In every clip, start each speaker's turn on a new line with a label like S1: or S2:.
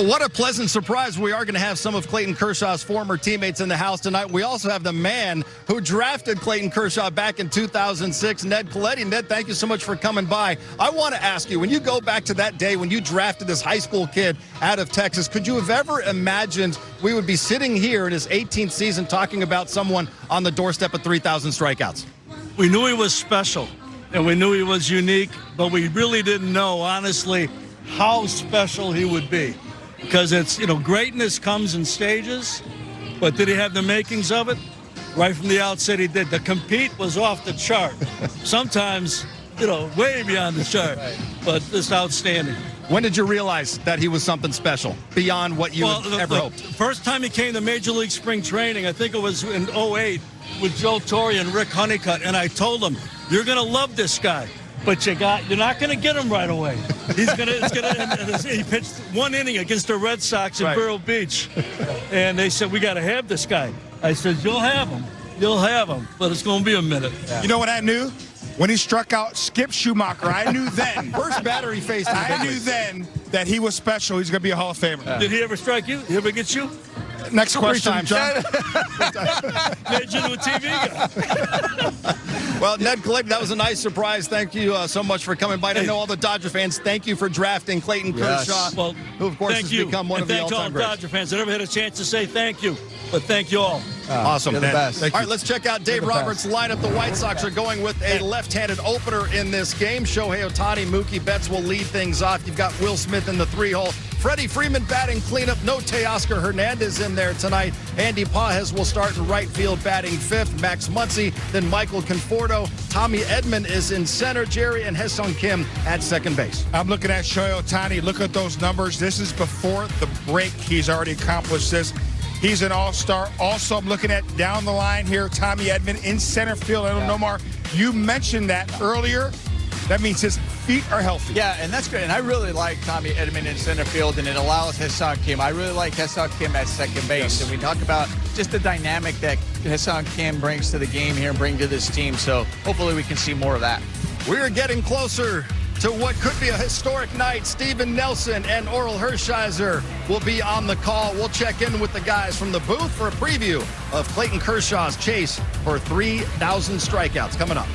S1: Well, what a pleasant surprise. We are going to have some of Clayton Kershaw's former teammates in the house tonight. We also have the man who drafted Clayton Kershaw back in 2006, Ned Colletti. Ned, thank you so much for coming by. I want to ask you, when you go back to that day when you drafted this high school kid out of Texas, could you have ever imagined we would be sitting here in his 18th season talking about someone on the doorstep of 3,000 strikeouts?
S2: We knew he was special, and we knew he was unique, but we really didn't know, honestly, how special he would be. Because it's, greatness comes in stages, but did he have the makings of it? Right from the outset, he did. The compete was off the chart. Sometimes, way beyond the chart, but just outstanding.
S1: When did you realize that he was something special beyond what you ever hoped?
S2: First time he came to Major League Spring Training, I think it was in 08 with Joe Torre and Rick Honeycutt, and I told him, you're going to love this guy. But you're not going to get him right away. He pitched one inning against the Red Sox in Vero Beach. And they said, we got to have this guy. I said, you'll have him. You'll have him. But it's going to be a minute.
S3: Yeah. You know what I knew? When he struck out Skip Schumacher, I knew then.
S1: First batter he faced.
S3: I knew then that he was special. He's going to be a Hall of Famer.
S2: Yeah. Did he ever strike you? Did he ever get you?
S3: Next question, John.
S2: Made you into a TV guy.
S1: Well, Ned Colletti, that was a nice surprise. Thank you so much for coming by. I know all the Dodger fans, thank you for drafting Clayton Kershaw, who, of course, has become one of the all-time greats.
S2: Thank you all Dodger fans. I never had a chance to say thank you, but thank you all.
S1: Awesome.
S4: You're the best.
S1: All right, let's check out Dave Roberts' lineup. The White Sox are going with a left-handed opener in this game. Shohei Ohtani, Mookie Betts will lead things off. You've got Will Smith in the 3-hole. Freddie Freeman batting cleanup. No Teoscar Hernandez in there tonight. Andy Pages will start in right field batting 5th. Max Muncy, then Michael Conforto. Tommy Edman is in center. Jerry and Haesung Kim at second base.
S3: I'm looking at Shohei Ohtani. Look at those numbers. This is before the break. He's already accomplished this. He's an all-star. Also, I'm looking at down the line here, Tommy Edman in center field. I don't know, Nomar, you mentioned that earlier. That means his feet are healthy.
S4: Yeah, and that's great. And I really like Tommy Edman in center field, and it allows Haesung Kim. I really like Haesung Kim at second base. And we talk about just the dynamic that Haesung Kim brings to the game here and bring to this team. So hopefully we can see more of that.
S1: We're getting closer to what could be a historic night. Steven Nelson and Oral Hershiser will be on the call. We'll check in with the guys from the booth for a preview of Clayton Kershaw's chase for 3,000 strikeouts coming up.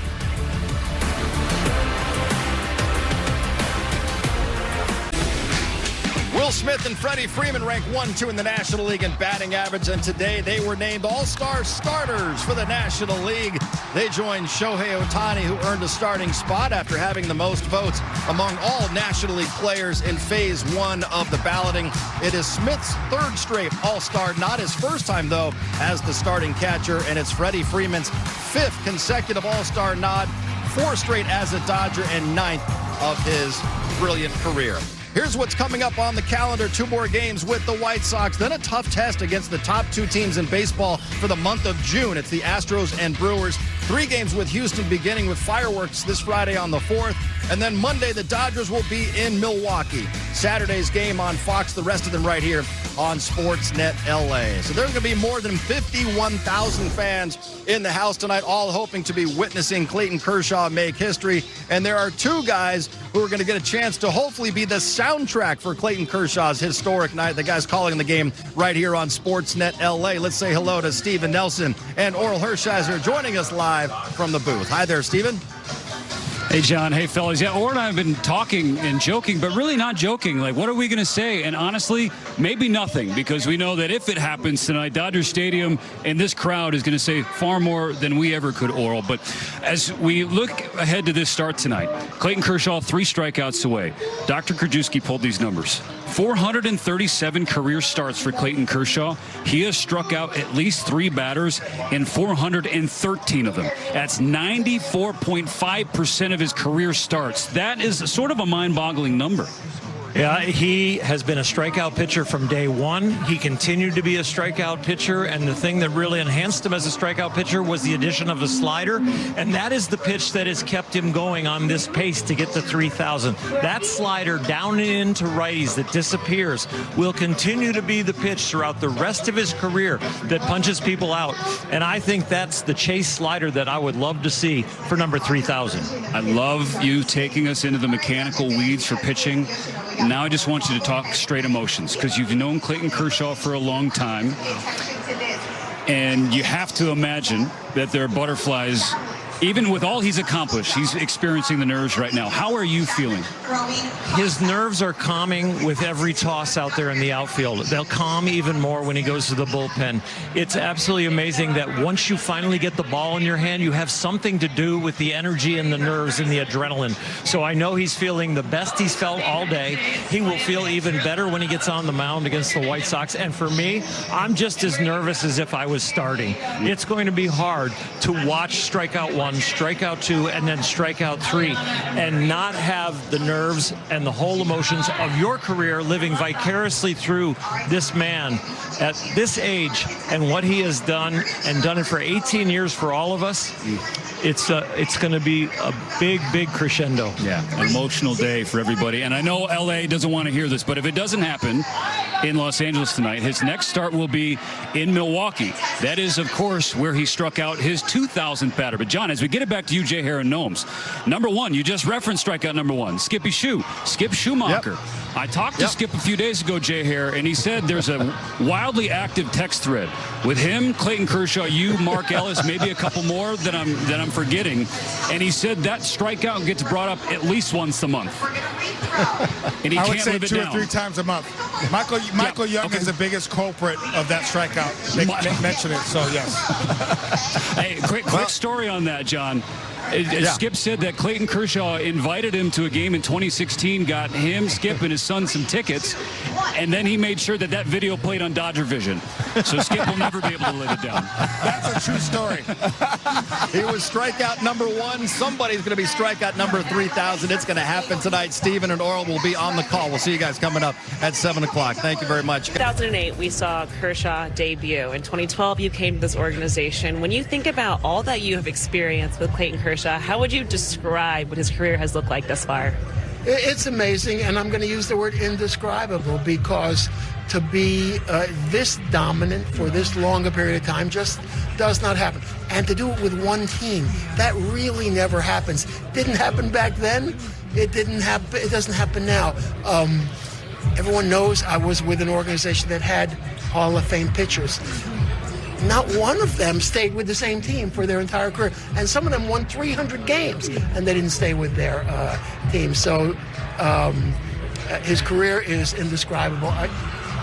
S1: Will Smith and Freddie Freeman rank 1-2 in the National League in batting average, and today they were named All-Star starters for the National League. They joined Shohei Ohtani, who earned a starting spot after having the most votes among all National League players in Phase 1 of the balloting. It is Smith's 3rd straight All-Star, not his first time, though, as the starting catcher, and it's Freddie Freeman's 5th consecutive All-Star nod, 4 straight as a Dodger, and 9th of his brilliant career. Here's what's coming up on the calendar. 2 more games with the White Sox, then a tough test against the top 2 teams in baseball for the month of June. It's the Astros and Brewers. 3 games with Houston, beginning with fireworks this Friday on the 4th. And then Monday, the Dodgers will be in Milwaukee. Saturday's game on Fox, the rest of them right here on Sportsnet LA. So there's going to be more than 51,000 fans in the house tonight, all hoping to be witnessing Clayton Kershaw make history. And there are 2 guys who are going to get a chance to hopefully be the soundtrack for Clayton Kershaw's historic night. The guys calling the game right here on Sportsnet LA. Let's say hello to Steven Nelson and Oral Hershiser joining us live from the booth. Hi there, Steven.
S5: Hey, John. Hey, fellas. Yeah, Or and I have been talking and joking, but really not joking. Like, what are we going to say? And honestly, maybe nothing, because we know that if it happens tonight, Dodger Stadium and this crowd is going to say far more than we ever could, Oral. But as we look ahead to this start tonight, Clayton Kershaw, 3 strikeouts away. Dr. Krajewski pulled these numbers. 437 career starts for Clayton Kershaw. He has struck out at least 3 batters in 413 of them. That's 94.5% of his career starts. That is sort of a mind-boggling number.
S6: Yeah, he has been a strikeout pitcher from day one. He continued to be a strikeout pitcher, and the thing that really enhanced him as a strikeout pitcher was the addition of a slider, and that is the pitch that has kept him going on this pace to get to 3,000. That slider down and into righties that disappears will continue to be the pitch throughout the rest of his career that punches people out, and I think that's the chase slider that I would love to see for number 3,000.
S5: I love you taking us into the mechanical weeds for pitching. Now I just want you to talk straight emotions, because you've known Clayton Kershaw for a long time, and you have to imagine that there are butterflies. Even with all he's accomplished, he's experiencing the nerves right now. How are you feeling?
S6: His nerves are calming with every toss out there in the outfield. They'll calm even more when he goes to the bullpen. It's absolutely amazing that once you finally get the ball in your hand, you have something to do with the energy and the nerves and the adrenaline. So I know he's feeling the best he's felt all day. He will feel even better when he gets on the mound against the White Sox. And for me, I'm just as nervous as if I was starting. It's going to be hard to watch strikeout 1, strikeout 2, and then strikeout 3, and not have the nerves and the whole emotions of your career living vicariously through this man at this age and what he has done, and done it for 18 years for all of us. It's going to be a big, big crescendo.
S5: Yeah, an emotional day for everybody. And I know LA doesn't want to hear this, but if it doesn't happen in Los Angeles tonight, his next start will be in Milwaukee. That is, of course, where he struck out his 2,000th batter. But John, as we get it back to you, Jay Hare and Gnomes, number one, you just referenced strikeout number 1, Skippy Skip Schumacher.
S1: Yep.
S5: I talked to Skip a few days ago, Jay Hare, and he said there's a wildly active text thread with him, Clayton Kershaw, you, Mark Ellis, maybe a couple more that I'm forgetting. And he said that strikeout gets brought up at least once a month. And he
S3: I would
S5: can't
S3: say
S5: live it
S3: 2 or
S5: down.
S3: 3 times a month. Michael Young is the biggest culprit of that strikeout. Mention it, so yes.
S5: Hey, quick story on that, John. Skip said that Clayton Kershaw invited him to a game in 2016, got him, Skip, and his son some tickets, and then he made sure that that video played on Dodger Vision. So Skip will never be able to live it down.
S3: That's a true story.
S1: He was strikeout number 1. Somebody's going to be strikeout number 3,000. It's going to happen tonight. Steven and Oral will be on the call. We'll see you guys coming up at 7 o'clock. Thank you very much.
S7: 2008, we saw Kershaw debut. In 2012, you came to this organization. When you think about all that you have experienced with Clayton Kershaw, how would you describe what his career has looked like thus far?
S8: It's amazing, and I'm going to use the word indescribable, because to be this dominant for this long a period of time just does not happen. And to do it with one team, that really never happens. Didn't happen back then. It didn't happen. It doesn't happen now. Everyone knows I was with an organization that had Hall of Fame pitchers. Not one of them stayed with the same team for their entire career. And some of them won 300 games, and they didn't stay with their team. So his career is indescribable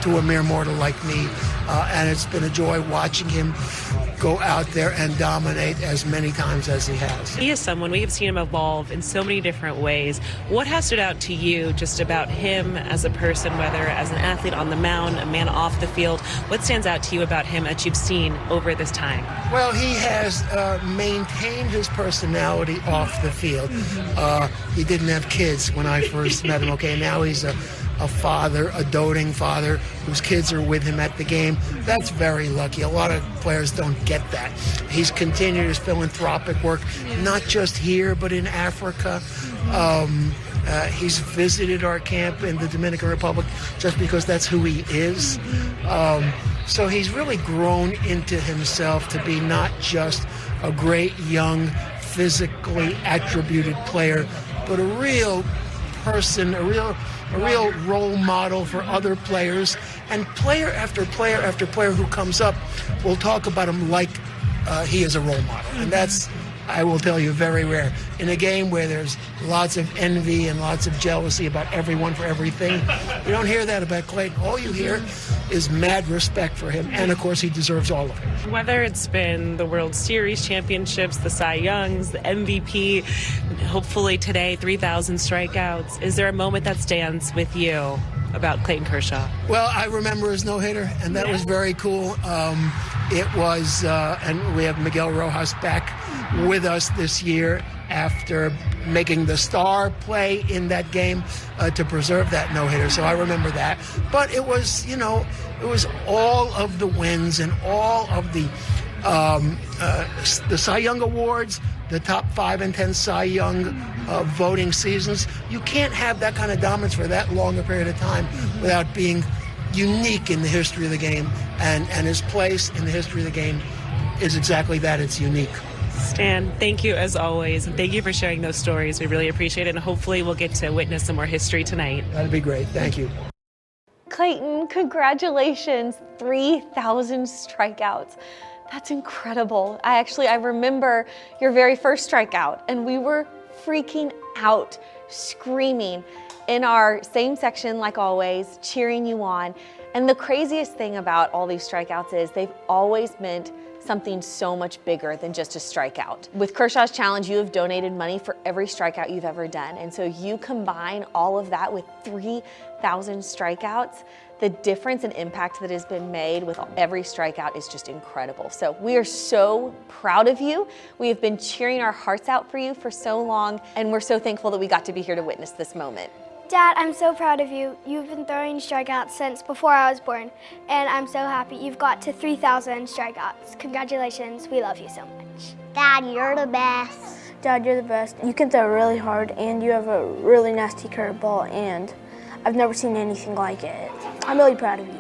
S8: to a mere mortal like me. And it's been a joy watching him go out there and dominate as many times as he has.
S7: He is someone, we have seen him evolve in so many different ways. What has stood out to you just about him as a person, whether as an athlete on the mound, a man off the field? What stands out to you about him that you've seen over this time?
S8: Well, he has maintained his personality off the field. He didn't have kids when I first met him. Okay, now he's a father, a doting father, whose kids are with him at the game. That's very lucky. A lot of players don't get that. He's continued his philanthropic work, not just here, but in Africa. He's visited our camp in the Dominican Republic just because that's who he is. So he's really grown into himself to be not just a great young, physically attributed player, but a real person, a real role model for other players. And player after player after player who comes up will talk about him like he is a role model. And that's, I will tell you, very rare. In a game where there's lots of envy and lots of jealousy about everyone for everything, you don't hear that about Clayton. All you hear is mad respect for him, and of course he deserves all of it.
S7: Whether it's been the World Series championships, the Cy Youngs, the MVP, hopefully today 3,000 strikeouts, is there a moment that stands with you about Clayton Kershaw?
S8: Well, I remember his no-hitter, and that was very cool. It was, and we have Miguel Rojas back with us this year after making the star play in that game to preserve that no-hitter. So I remember that. But it was, it was all of the wins and all of the Cy Young Awards, the top 5 and 10 Cy Young voting seasons. You can't have that kind of dominance for that long a period of time without being unique in the history of the game. And his place in the history of the game is exactly that. It's unique.
S7: Stan, thank you as always, and thank you for sharing those stories. We really appreciate it, and hopefully we'll get to witness some more history tonight.
S8: That'd be great. Thank you.
S9: Clayton, congratulations, 3,000 strikeouts. That's incredible. I remember your very first strikeout, and we were freaking out, screaming in our same section like always, cheering you on. And the craziest thing about all these strikeouts is they've always meant something so much bigger than just a strikeout. With Kershaw's Challenge, you have donated money for every strikeout you've ever done. And so you combine all of that with 3,000 strikeouts, the difference and impact that has been made with every strikeout is just incredible. So we are so proud of you. We have been cheering our hearts out for you for so long, and we're so thankful that we got to be here to witness this moment.
S10: Dad, I'm so proud of you. You've been throwing strikeouts since before I was born, and I'm so happy you've got to 3,000 strikeouts. Congratulations, we love you so much.
S11: Dad, you're the best.
S10: Dad, you're the best. You can throw really hard, and you have a really nasty curveball, and I've never seen anything like it. I'm really proud of you.